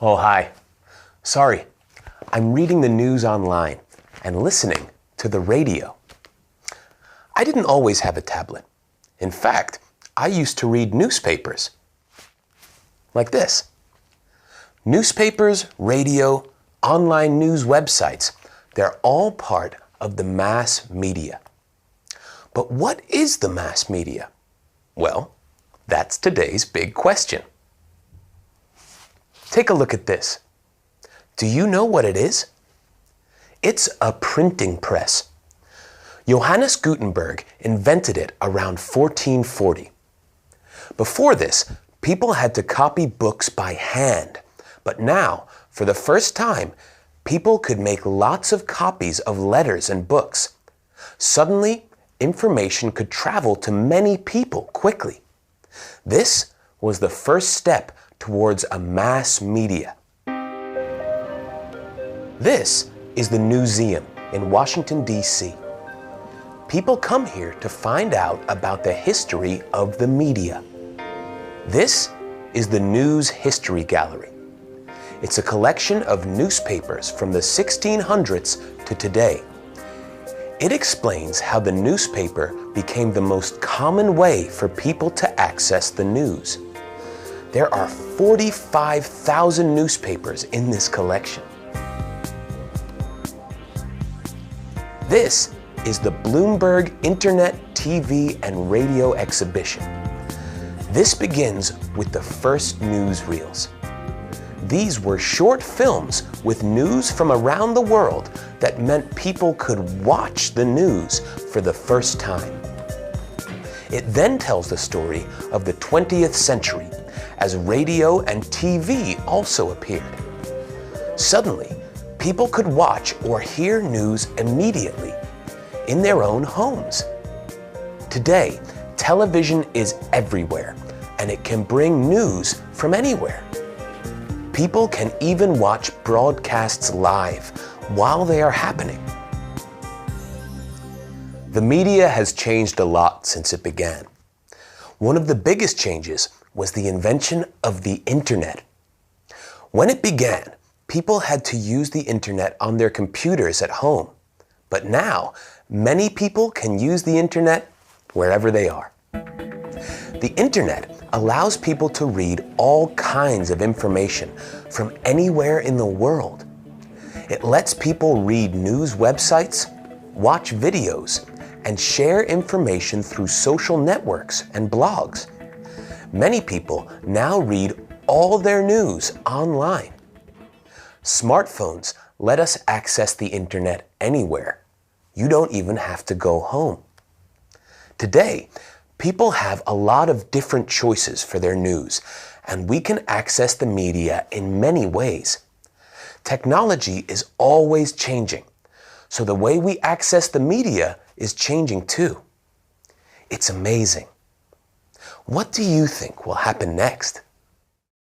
Oh, hi. Sorry, I'm reading the news online and listening to the radio. I didn't always have a tablet. In fact, I used to read newspapers. Like this. Newspapers, radio, online news websites, they're all part of the mass media. But what is the mass media? Well, that's today's big question. Take a look at this. Do you know what it is? It's a printing press. Johannes Gutenberg invented it around 1440. Before this, people had to copy books by hand. But now, for the first time, people could make lots of copies of letters and books. Suddenly, information could travel to many people quickly. This was the first step towards a mass media. This is the Newseum in Washington, D.C. People come here to find out about the history of the media. This is the News History Gallery. It's a collection of newspapers from the 1600s to today. It explains how the newspaper became the most common way for people to access the news. There are 45,000 newspapers in this collection. This is the Bloomberg Internet, TV, and Radio Exhibition. This begins with the first newsreels. These were short films with news from around the world that meant people could watch the news for the first time. It then tells the story of the 20th century as radio and TV also appeared. Suddenly, people could watch or hear news immediately in their own homes. Today, television is everywhere, and it can bring news from anywhere. People can even watch broadcasts live while they are happening. The media has changed a lot since it began. One of the biggest changes was the invention of the internet. When it began, people had to use the internet on their computers at home. But now, many people can use the internet wherever they are. The internet allows people to read all kinds of information from anywhere in the world. It lets people read news websites, watch videos, and share information through social networks and blogs. Many people now read all their news online. Smartphones let us access the internet anywhere. You don't even have to go home. Today, people have a lot of different choices for their news, and we can access the media in many ways. Technology is always changing, so the way we access the media is changing too. It's amazing. What do you think will happen next?